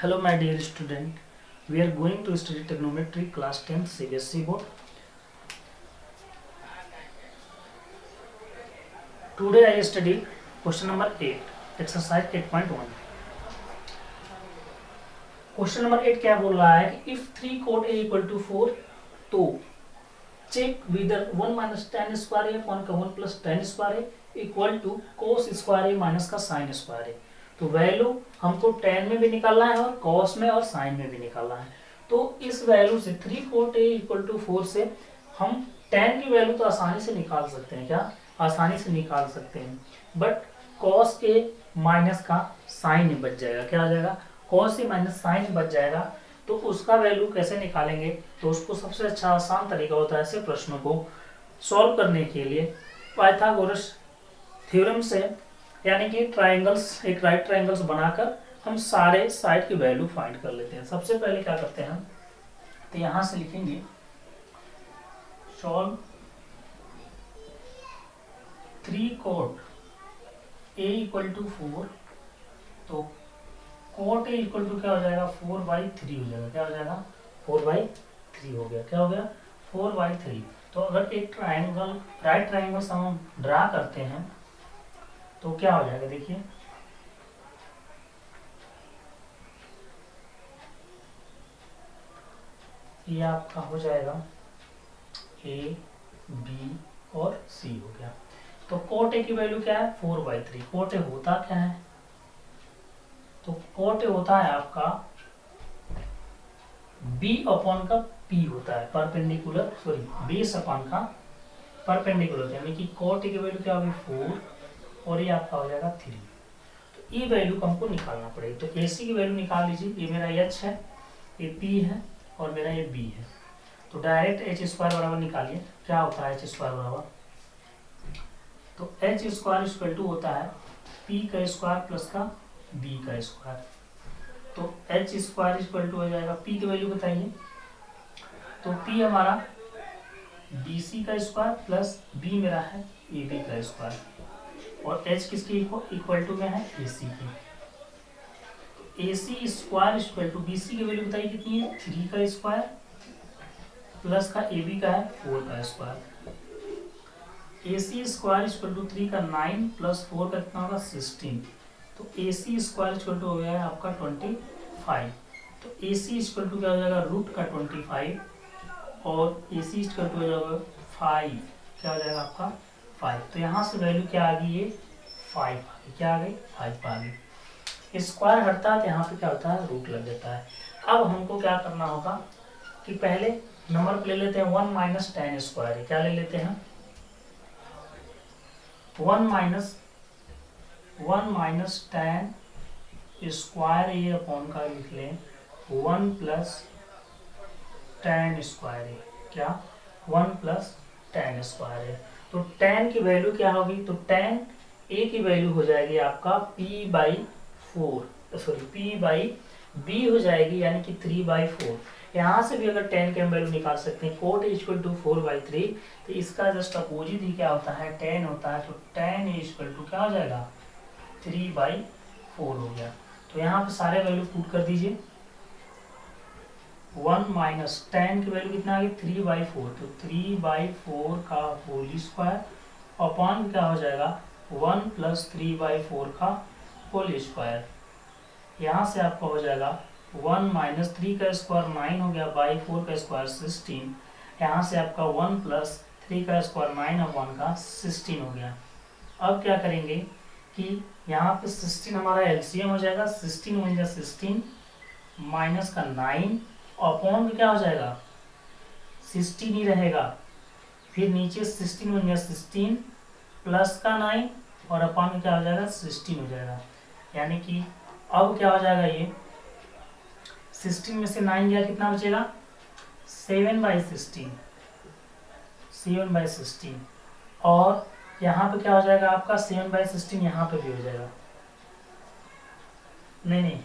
Hello my dear student, we are going to study trigonometry class 10 CBSE board. Today I study question number 8, exercise 8.1. Question number 8 क्या बोल रहा है कि if 3 cot A equal to 4 तो check whether 1 minus tan square A upon का 1 plus tan square A equal to cos square A minus का sin square A। तो value हमको tan में भी निकालना है और cos में और sin में भी निकालना है। तो इस वैल्यू से 3 cot A इक्वल टू 4 से हम tan की वैल्यू तो आसानी से निकाल सकते हैं। क्या आसानी से निकाल सकते हैं, बट cos A माइनस का sin बच जाएगा। क्या आ जाएगा? cos A माइनस sin बच जाएगा। तो उसका वैल्यू कैसे निकालेंगे? तो उसको सबसे अच्छा आसान तरीका होता है ऐसे प्रश्नों को सॉल्व करने के लिए पाइथागोरस थ्योरम से, यानी कि ट्रायंगल्स, एक राइट ट्रायंगल्स बनाकर हम सारे साइड की वैल्यू फाइंड कर लेते हैं। सबसे पहले क्या करते हैं, तो यहां से लिखेंगे solve 3 cot A equal to 4। तो cot A इक्वल टू क्या हो जाएगा? 4/3 हो जाएगा। क्या हो जाएगा? 4/3 हो गया। क्या हो गया? 4/3। तो अगर एक ट्रायंगल, राइट ट्रायंगल हम ड्रा करते हैं तो क्या हो जाएगा? देखिए ये आपका हो जाएगा A, B और C हो गया। तो cot A की वैल्यू क्या है? 4/3। cot A होता क्या है? तो cot A होता है आपका B अपॉन का P होता है, परपेंडिकुलर, सॉरी बेस अपॉन का परपेंडिकुलर, यानी कि cot A की वैल्यू क्या होगी? 4 और ये आपका हो जाएगा 3। तो ये वैल्यू हमको निकालना पड़ेगी। तो AC की वैल्यू निकाल लीजिए। ये मेरा H है, ये P है और मेरा ये B है। तो डायरेक्ट H स्क्वायर बराबर निकालिए। क्या होता है H स्क्वायर बराबर? तो H स्क्वायर इक्वल टू होता है P का स्क्वायर प्लस का B का स्क्वायर। तो H स्क्वायर इक्वल टू हो जाएगा, P की वैल्यू बताइए। तो P हमारा BC का स्क्वायर प्लस B मेरा है AB का स्क्वायर और H किसकी इक्वल टू में है? AC की। AC square equal to BC की वैल्यू बताइए कितनी है? 3 का स्क्वायर प्लस का AB का है 4 का square. AC square equal to 3 का 9 प्लस 4 का कितना होगा? 16। तो AC स्क्वायर इक्वल टू हो गया है आपका 25। तो AC इक्वल टू क्या हो जाएगा? रूट का 25 और AC इक्वल टू हो जाएगा 5। क्या हो जाएगा आपका? 5। तो यहाँ से वैल्यू क्या आ गई? ये 5 आ गई। क्या आ गई? 5 आ गई। स्क्वायर हटता है तो यहाँ पे क्या होता है? रूट लग जाता है। अब हमको क्या करना होगा कि पहले नंबर ले लेते हैं 1 माइनस tan स्क्वायर। क्या ले लेते हैं? 1 minus tan square A upon का लिख लें 1 प्लस tan स्क्वायर ए। क्या? 1 प्लस tan स्क्वायर ए। तो tan की वैल्यू क्या होगी? तो tan a की वैल्यू हो जाएगी आपका P/4, सॉरी P/B हो जाएगी, यानी कि 3/4। यहाँ से भी अगर tan की हम वैल्यू निकाल सकते हैं। cot इक्वल टू 4/3, तो इसका जस्ट अपोजिट ही क्या होता है? tan होता है। तो tan A इक्वल टू क्या हो जाएगा? 3/4 हो गया। तो यहाँ पे सारे वैल्यू पुट कर दीजिए। 1 माइनस tan की वैल्यू कितना आ गई? 3/4। तो 3/4 का होल स्क्वायर अपॉन क्या हो जाएगा? 1 प्लस 3/4 का होल स्क्वायर। यहाँ से आपका हो जाएगा 1 माइनस 3 का स्क्वायर 9 हो गया, बाई 4 का स्क्वायर 16। यहाँ से आपका 1 प्लस 3 का स्क्वायर 9 और 1 का 16 हो गया। अब क्या करेंगे कि यहाँ पे 16 हमारा एलसीएम हो जाएगा। 16 1 जा 16 माइनस का 9 अपॉन क्या हो जाएगा? 16 ही रहेगा। फिर नीचे 16 1 जा 16 प्लस का 9 और अपॉन क्या हो जाएगा? 16 हो जाएगा। यानी कि अब क्या हो जाएगा? ये 16 में से 9 गया, कितना बचेगा? 7/16। 7/16 और यहाँ पे क्या हो जाएगा आपका? 7/16 यहाँ पे भी हो जाएगा। नहीं,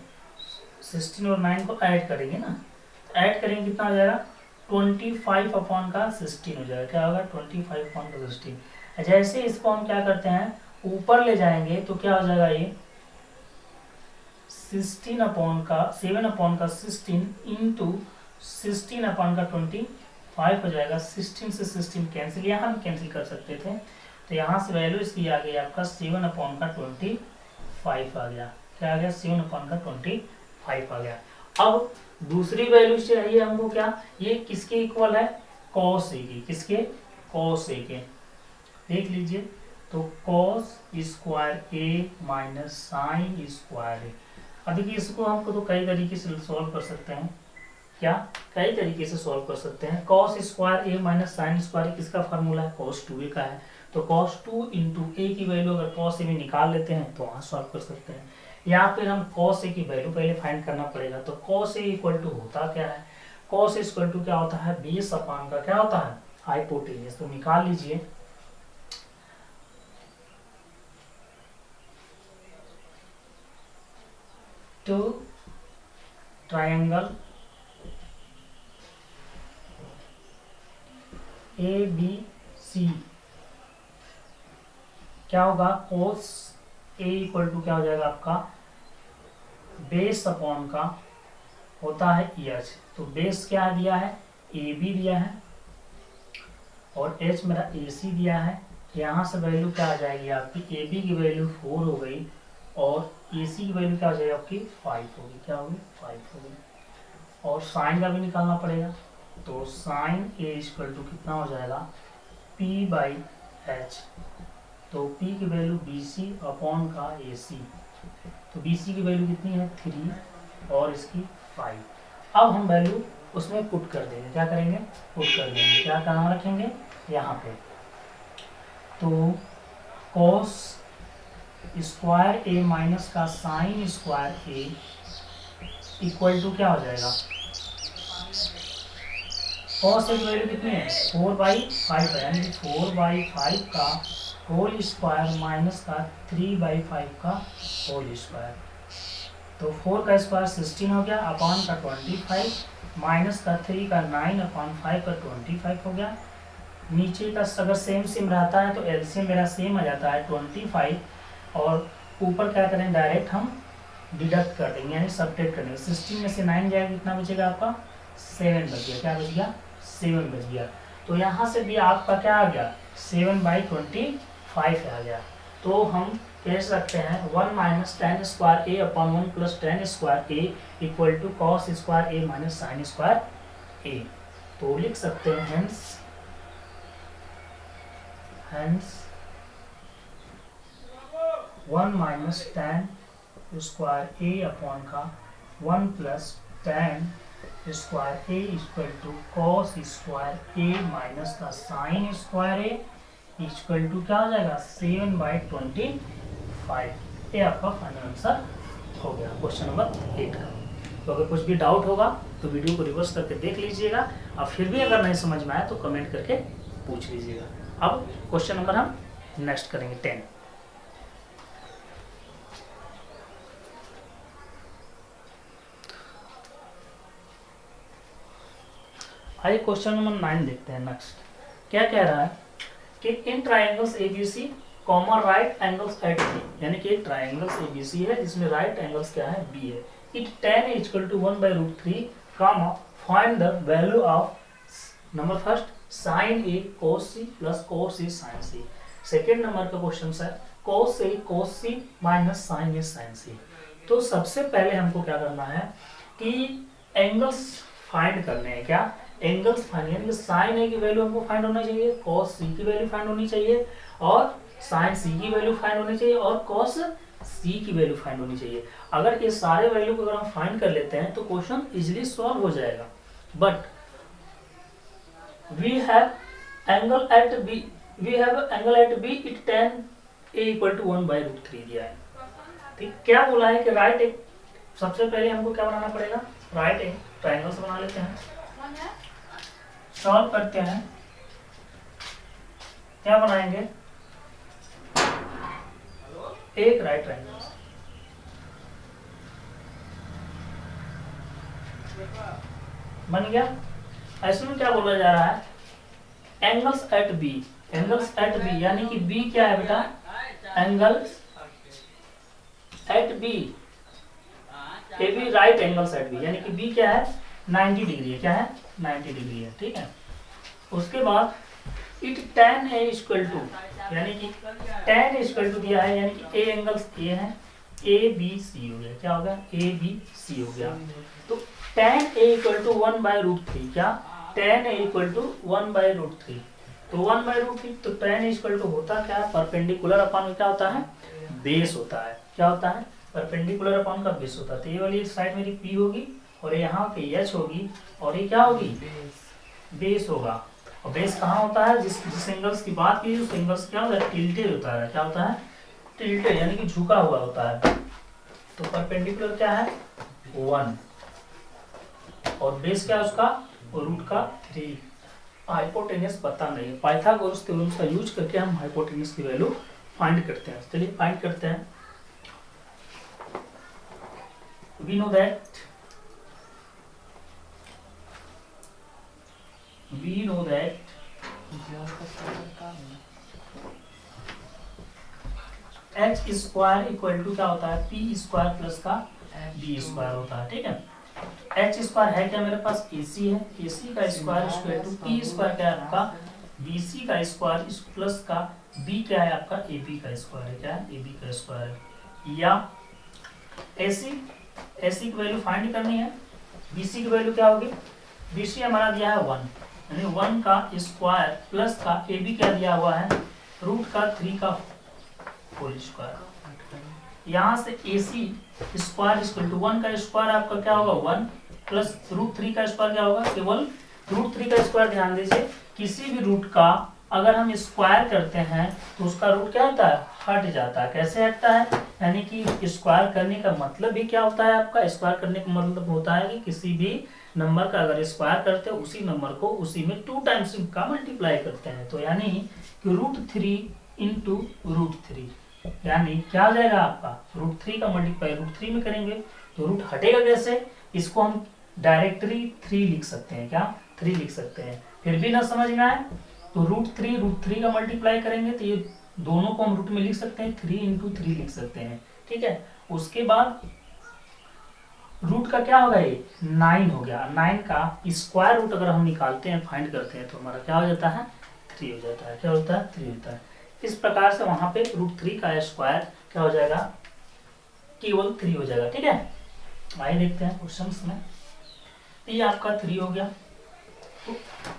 16 और 9 को ऐड करेंगे ना, ऐड करेंगे कितना हो जाएगा? 25 अपॉन का 16 हो जाएगा। क्या होगा? 25 अपॉन का 16। जैसे इसको हम क्या करते हैं ऊपर ले जाएंगे तो क्या हो जाएगा? ये 16 अपॉन का 7 अपॉन का 16 इंटू 16 अपॉन का 25 हो जाएगा। 16 से 16 कैंसिल, यहाँ हम कैंसिल कर सकते थे, तो यहाँ से वैल्यू इसकी आ गई आपका 7 अपॉन का 25 आ गया। क्या आ गया? 7 अपॉन का 25 आ गया। अब दूसरी वैल्यू चाहिए हमको, क्या ये किसके इक्वल है? कॉस ए की। किसके? कॉस ए के। देख लीजिए, तो cos square A minus sine square ए। अब देखिए इसको हमको तो कई तरीके से सॉल्व कर सकते हैं। क्या? कई तरीके से सॉल्व कर सकते हैं। Cos square A minus sine square किसका फार्मूला है? कॉस 2a का है। तो cos 2 इंटू ए की वैल्यू अगर cos ए में निकाल लेते हैं तो वहाँ सॉल्व कर सकते हैं, या फिर हम cos ए की वैल्यू पहले फाइंड करना पड़ेगा। तो cos ए इक्वल टू होता क्या है? cos ए इक्वल टू क्या होता है? बेस अपॉन का क्या होता है? हाइपोटेन्यूज। तो निकाल लीजिए, to triangle A B C क्या होगा? cos ए इक्वल टू क्या हो जाएगा आपका? बेस अपॉन का होता है एच। तो बेस क्या दिया है? ए बी दिया है, और एच मेरा ए सी दिया है। यहाँ से वैल्यू क्या आ जाएगी आपकी? ए बी की वैल्यू 4 हो गई, और ए सी की वैल्यू क्या हो जाएगी आपकी? 5 होगी। क्या होगी? 5 होगी। और साइन का भी निकालना पड़ेगा, तो साइन ए इक्वल टू कितना हो जाएगा? P by H. तो P की वैल्यू BC अपॉन का AC। तो BC की वैल्यू कितनी है? 3 और इसकी 5। अब हम वैल्यू उसमें पुट कर देंगे। क्या करेंगे? पुट कर देंगे। क्या नाम रखेंगे यहाँ पे? तो cos स्क्वायर ए माइनस का sine square A equal to क्या हो जाएगा? cos ए की वैल्यू कितनी है? 4/5 है, यानी कि 4/5 का होल स्क्वायर माइनस का 3/5 का होल स्क्वायर। तो 4 का स्क्वायर 16 हो गया, अपॉन का 25, माइनस का 3 का 9 अपॉन 5 का 25 हो गया। नीचे का अगर सेम सेम रहता है तो एलसीएम मेरा सेम आ जाता है 25, और ऊपर क्या करें? डायरेक्ट हम डिडक्ट कर देंगे, यानी सब्ट्रैक्ट कर देंगे। 16 में से 9 जाएगा, कितना बचेगा आपका? 7 बच गया। क्या बच गया? 7 बच गया। तो यहाँ से भी आपका क्या आ गया? 7/25 आ गया। तो हम कह सकते हैं 1 minus tan square A upon 1 plus tan square A equal to cos square A minus sine square A. तो लिख सकते हैं hence 1 minus tan square A upon का 1 plus tan square A equal to cos square A minus का sine square A equal to क्या हो जाएगा? 7/25। ये आपका फाइनल आंसर हो गया क्वेश्चन नंबर 8 का। तो अगर कुछ भी डाउट होगा तो वीडियो को रिवर्स करके देख लीजिएगा, और फिर भी अगर नहीं समझ में आया तो कमेंट करके पूछ लीजिएगा। अब क्वेश्चन नंबर हम नेक्स्ट करेंगे 10। आइए क्वेश्चन नंबर 9 देखते हैं। नेक्स्ट क्या कह रहा है कि in triangles ABC common right angles at B, यानी कि ट्राइंगल्स ABC है जिसमें राइट एंगल्स क्या है? B है। It tan equal to 1/√3, find the value of number first sin A cos C plus cos A sin C। Second number का question है cos A cos C minus sin A sin C। तो सबसे पहले हमको क्या करना है कि एंगल्स फाइंड करने हैं। क्या? एंगल्स फाइंड, यानी कि साइन ए की वैल्यू हमको फाइंड होना चाहिए, कॉस सी की वैल्यू फाइंड होनी चाहिए, और साइन सी की वैल्यू फाइंड होनी चाहिए, और कॉस सी की वैल्यू फाइंड होनी चाहिए। अगर ये सारे वैल्यू को अगर हम फाइंड कर लेते हैं तो क्वेश्चन इजीली सॉल्व हो जाएगा। But we have angle at B, it tan A equal to 1/√3 दिया है। ठीक, क्या बोला है कि राइट एक, सबसे पहले हमको क्या बनाना पड़ेगा? राइट एक ट्राइंगल से बना लेते हैं, सॉल्व करते हैं। क्या बनाएंगे? एक राइट ट्राइंगल बन गया। ऐसे में क्या बोला जा रहा है? Angles at B, angles at B, यानी कि बी क्या है बेटा? Angles at B A B right angle side B, यानी कि बी क्या है 90 डिग्री है, क्या है 90 डिग्री है, ठीक है। उसके बाद it tan A equal to, यानी कि tan ए इक्वल टू दिया है, यानी कि ए एंगल्स ए है, ए बी सी हो गया, क्या हो गया ए बी सी हो गया। तो tan ए इक्वल टू 1/√3, क्या tan ए इक्वल टू 1/√3, तो 1/√3, तो tan ए इक्वल टू होता क्या है परपेंडिकुलर अपॉन क्या होता है बेस होता है, क्या होता है परपेंडिकुलर अपॉन का बेस होता है। तो ये वाली साइड मेरी पी होगी और यहाँ पे एच होगी और ये क्या होगी बेस होगा। और बेस कहाँ होता है, जिस एंगल्स की बात की उस एंगल्स क्या होता है टिल्टेड होता है, क्या होता है टिल्टेड, यानी कि झुका हुआ होता है। तो परपेंडिकुलर क्या है 1 और बेस क्या है उसका रूट का 3। हाइपोटेनस पता नहीं, पाइथागोरस थ्योरम का यूज करके हम हाइपोटेनस की वैल्यू फाइंड करते हैं। चलिए फाइंड करते हैं। we know that h square equal to क्या होता है p स्क्वायर प्लस का b स्क्वायर होता है, ठीक है। h स्क्वायर है क्या मेरे पास ac है, ac का square equal to p square क्या है आपका bc का स्क्वायर प्लस का b क्या है आपका ab का स्क्वायर है, क्या है ab का स्क्वायर है। या ac की वैल्यू फाइंड करनी है, bc की वैल्यू क्या होगी, bc हमारा दिया है 1, यानी 1 का स्क्वायर प्लस का ab क्या दिया हुआ है रूट का 3 का होल स्क्वायर। यहाँ से ac स्क्वायर इक्वल टू 1 का स्क्वायर आपका क्या होगा 1 प्लस √3 का स्क्वायर क्या होगा केवल √3 का स्क्वायर। ध्यान दीजिए किसी भी रूट का अगर हम स्क्वायर करते हैं तो उसका रूट क्या होता है हट जाता है। कैसे हटता है, यानी कि स्क्वायर करने का मतलब भी क्या होता है आपका, स्क्वायर करने का मतलब होता है कि किसी भी नंबर का अगर स्क्वायर करते हैं उसी नंबर को उसी में 2 टाइम्स का मल्टीप्लाई करते हैं। तो यानी कि √3 इंटू √3, यानी क्या हो जाएगा आपका √3 का मल्टीप्लाई √3 में करेंगे तो रूट हटेगा कैसे, इसको हम डायरेक्टली 3 लिख सकते हैं, क्या 3 लिख सकते हैं। फिर भी ना समझ में आए तो √3 का मल्टीप्लाई करेंगे तो ये दोनों को हम रूट में लिख सकते हैं 3 इंटू 3 लिख सकते हैं, ठीक है। उसके बाद रूट का क्या होगा ये 9 हो गया, 9 का स्क्वायर रूट अगर हम निकालते हैं फाइंड करते हैं तो हमारा क्या हो जाता है 3 हो जाता है, क्या होता है 3 होता है। इस प्रकार से वहां पे √3 का स्क्वायर क्या हो जाएगा केवल 3 हो जाएगा, ठीक है। आइए देखते हैं क्वेश्चंस में। ये आपका 3 हो गया, तो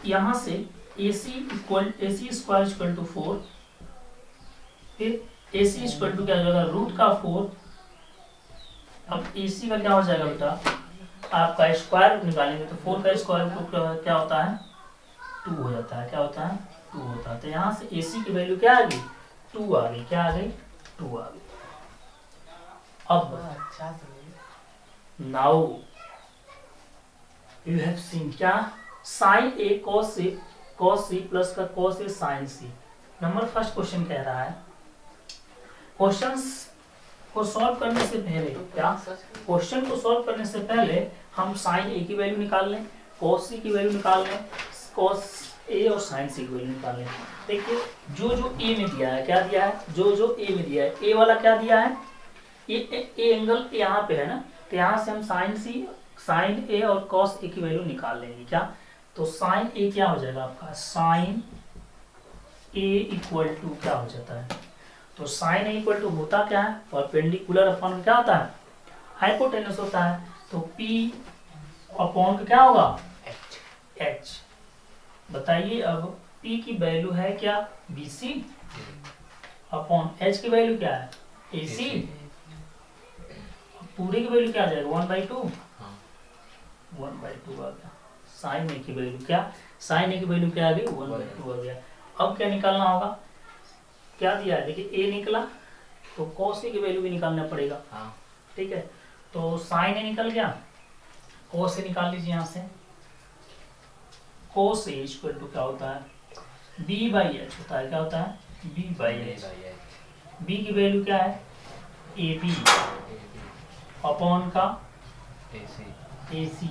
यहाँ से AC स्क्वायर इक्वल टू 4, फिर AC इक्वल टू क्या हो जाएगा रूट का 4। अब AC का क्या हो जाएगा बेटा आपका स्क्वायर रूट निकालेंगे तो 4 का स्क्वायर रूट क्या होता है 2 हो जाता है, क्या होता है 2 होता है। तो यहाँ से AC की वैल्यू क्या आ गई 2 आ गई, क्या आ गई 2 आ गई। अब नाउ यू हैव सीन क्या साइन ए कॉस सी प्लस का cos A sign C. Number first question कह रहा है क्वेश्चंस को सॉल्व करने से पहले क्या क्वेश्चन को सॉल्व करने से पहले हम साइन ए की वैल्यू निकाल लें, कॉस सी की वैल्यू निकाल लें, कॉस ए और साइन सी की वैल्यू निकाल लें। देखिए जो ए में दिया है क्या दिया है, जो ए में दिया है ए वाला क्या दिया है ए एंगल यहाँ पे है ना, तो यहाँ से हम साइन ए और कॉस ए की वैल्यू निकाल लेंगे। क्या तो साइन ए क्या हो जाएगा आपका साइन ए इक्वल टू क्या हो जाता है, तो साइन ए इक्वल टू होता क्या है परपेंडिकुलर अपॉन क्या होता है हाइपोटेनस होता है। तो P अपॉन का क्या होगा H। बताइए अब P की वैल्यू है क्या BC अपॉन H की वैल्यू क्या है AC। पूरे की वैल्यू क्या आ जाएगा 1/2 1/2 आ गया। साइन ए की वैल्यू क्या साइन ए की वैल्यू क्या आ गई 1/2 आ गया। अब क्या निकालना होगा, क्या दिया है देखिए ए निकला तो कॉस ए की वैल्यू भी निकालना पड़ेगा, ठीक है। तो साइन ए निकल गया, कॉस ए निकाल लीजिए यहाँ से। कॉस ए इक्वल टू क्या होता है B/H होता है, क्या होता है B/H। B की वैल्यू क्या है AB अपॉन का AC।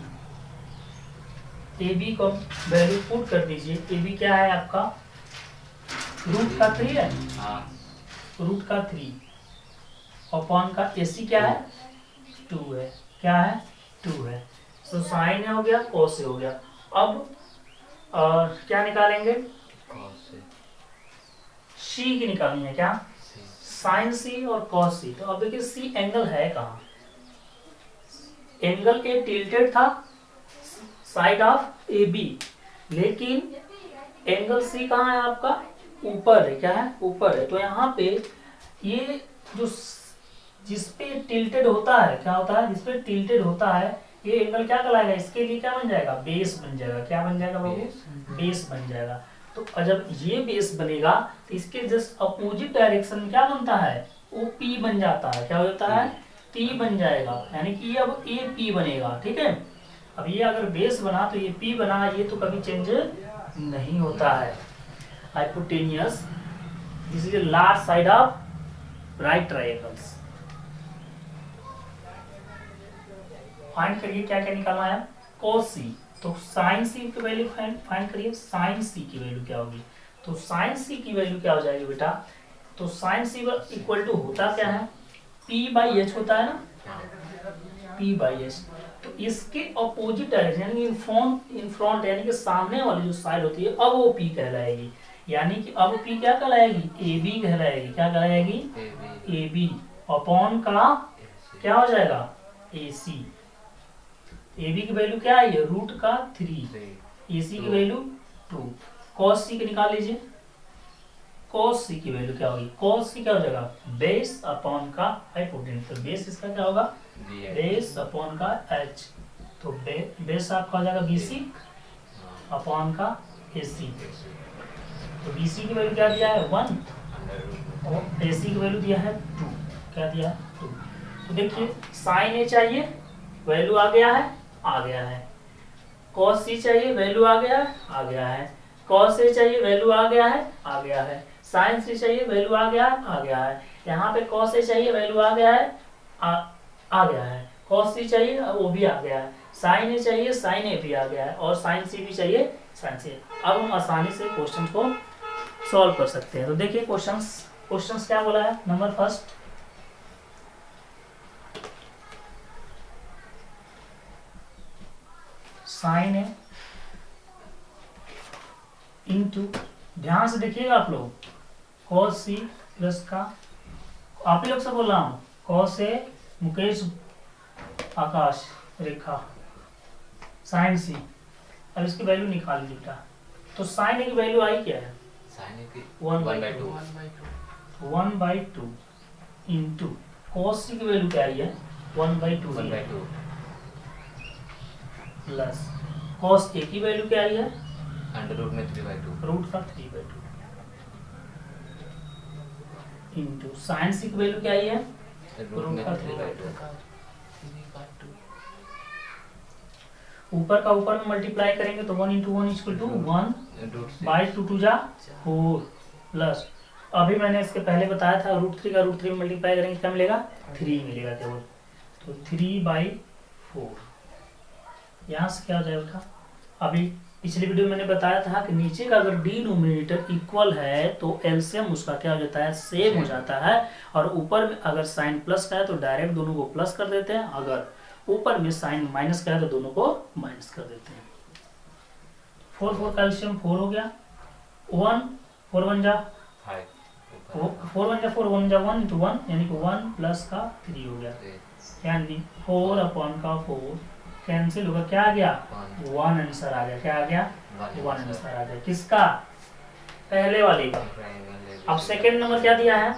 AB को वैल्यू पुट कर दीजिए, AB क्या है आपका रूट का 3 है, रूट का 3 अपॉन का AC क्या है 2 है, क्या है 2 है। तो साइन ए हो गया, कॉस ए हो गया। अब क्या निकालेंगे, सी की निकालनी है, क्या साइन सी और कॉस सी। तो अब देखिए सी एंगल है कहाँ, एंगल ए टिल्टेड था साइड ऑफ ए बी, लेकिन एंगल सी कहाँ है आपका, ऊपर है, क्या है ऊपर है। तो यहाँ पे ये जो जिसपे टिल्टेड होता है, क्या होता है, जिसपे टिल्टेड होता है ये एंगल क्या कहलाएगा, इसके लिए क्या बन जाएगा, बेस बन जाएगा। क्या बन जाएगा बाबू, बेस बन जाएगा। तो जब ये बेस बनेगा तो इसके जस्ट अपोजिट डायरेक्शन में क्या बनता है, वो पी बन जाता है। क्या हो जाता है, पी बन जाएगा, यानी कि अब ए पी बनेगा। ठीक है, अब ये अगर बेस बना तो ये पी बना, ये तो कभी चेंज नहीं होता है। Hypotenuse, this is large side of right triangles. Find करिए क्या क्या निकालना है, cos c। तो sin c की वैल्यू फाइंड करिए, sin c की वैल्यू क्या होगी। तो sin c की वैल्यू क्या हो जाएगी बेटा, तो sin c इक्वल टू होता क्या है, p बाई एच होता है ना, p बाई एच। तो इसके अपोजिट डायरेक्शन यानी इन फ्रंट यानी कि सामने वाली जो साइड होती है, अब वो p कहलाएगी। यानी कि अब p क्या कहलाएगी, ab कहलाएगी। क्या कहलाएगी, ab अपॉन का क्या हो जाएगा, ac। AB की वैल्यू क्या है, रूट का 3, AC की वैल्यू 2। cos c की निकाल लीजिए, cos c की वैल्यू क्या होगी, cos c क्या हो जाएगा, बेस अपॉन का हाइपोटेन्यूज। तो बेस इसका क्या होगा, बेस अपॉन का h। तो बेस आपका हो जाएगा BC अपॉन का AC। तो BC की वैल्यू क्या दिया है 1 और AC की वैल्यू दिया है 2। क्या दिया है 2। तो देखिए साइन A चाहिए, वैल्यू आ गया है, आ गया है। cos c चाहिए, वैल्यू आ गया है, आ गया है। cos a चाहिए, वैल्यू आ गया है, आ गया है। sin c चाहिए, वैल्यू आ गया है, आ गया है। यहाँ पे cos a चाहिए, वैल्यू आ गया है, आ गया है। cos c चाहिए, वो भी आ गया है। sin a चाहिए, sin a भी आ गया है। और sin c भी चाहिए, sin c। अब हम आसानी से क्वेश्चन को सॉल्व कर सकते हैं। तो देखिए क्वेश्चंस क्या बोला है। नंबर फर्स्ट, साइन ए इंटू, ध्यान से देखिएगा आप लोग, cos c प्लस का, आप ही लोग से बोल रहा हूँ, cos ए मुकेश आकाश रेखा, साइन c। अब इसकी वैल्यू निकाल लीजिए बेटा। तो साइन ए की वैल्यू आई क्या है, 1/2 इंटू cos c की वैल्यू क्या आई है 1/2 प्लस cos a की वैल्यू क्या आई है अंडर में 3/2 रूट का 3/2 इंटू साइन c की वैल्यू क्या आई है रूट का 3/2 ऊपर का ऊपर में मल्टीप्लाई करेंगे तो 1 इंटू 1 इक्वल टू 1/2 2 जा 4 प्लस, अभी मैंने इसके पहले बताया था √3 का √3 में मल्टीप्लाई करेंगे क्या मिलेगा 3 मिलेगा केवल। तो 3/4 यहाँ से क्या हो जाएगा। अभी पिछली वीडियो में मैंने बताया था कि नीचे का अगर डिनोमिनेटर इक्वल है तो एलसीएम उसका क्या हो जाता है सेम हो जाता है, और ऊपर में अगर साइन प्लस का है तो डायरेक्ट दोनों को प्लस कर देते हैं, अगर ऊपर में साइन माइनस का है तो दोनों को माइनस कर देते हैं। 4 कैल्शियम 4 हो गया, 1 4 1 जा 1 इंटू 1 यानी कि 1 प्लस का 3 हो गया, यानी 4 अपॉन का 4 कैंसिल होगा, क्या आ गया 1 आंसर आ गया। क्या आ गया 1 आंसर आ गया किसका, पहले वाले का। अब सेकंड नंबर क्या दिया है,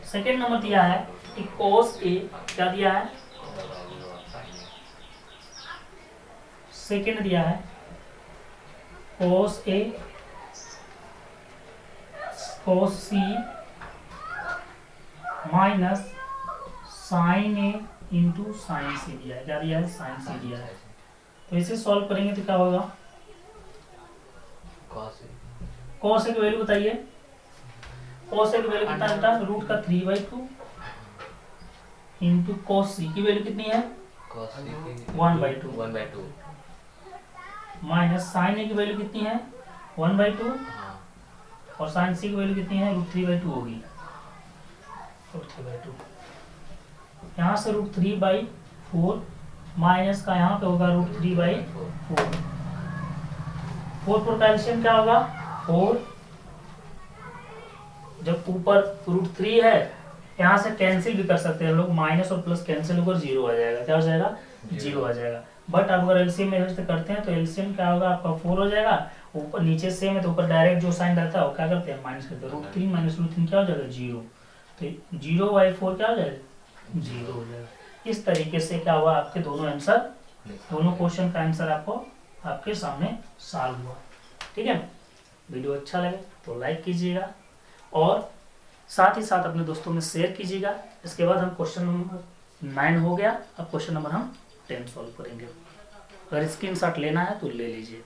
सेकंड नंबर दिया है कि cos a क्या दिया है, सेकंड दिया है cos a cos c minus sine a into sine c दिया है। क्या दिया है साइन c दिया है। तो इसे सॉल्व करेंगे तो क्या होगा, cos a की वैल्यू बताइए, cos a की वैल्यू कितना होता है रूट का 3/2 इंटू cos c की वैल्यू कितनी है 1/2 माइनस साइन a की वैल्यू कितनी है 1/2 और साइन c की वैल्यू कितनी है √3/2 होगी, √3/2। यहाँ से √3/4 माइनस का यहाँ पे होगा √3/4। 4 का एलसीएम क्या होगा 4। जब ऊपर √3 है, यहाँ से कैंसिल भी कर सकते हैं लोग, माइनस और प्लस कैंसिल होकर 0 आ जाएगा। क्या हो जाएगा 0 आ जाएगा। बट अगर एलसीएम में करते हैं तो एलसीएम क्या होगा आपका 4 हो जाएगा। ऊपर नीचे सेम है तो ऊपर डायरेक्ट जो साइन रहता है वो क्या करते हैं माइनस करते हैं। √3 माइनस √3 क्या हो जाएगा 0। तो 0/4 क्या हो जाएगा 0 हो जाएगा। इस तरीके से क्या हुआ आपके दोनों आंसर, दोनों क्वेश्चन का आंसर आपको आपके सामने सॉल्व हुआ। ठीक है, वीडियो अच्छा लगे तो लाइक कीजिएगा और साथ ही साथ अपने दोस्तों में शेयर कीजिएगा। इसके बाद हम क्वेश्चन नंबर 9 हो गया, अब क्वेश्चन नंबर हम 10 सॉल्व करेंगे। अगर स्क्रीनशॉट लेना है तो ले लीजिए।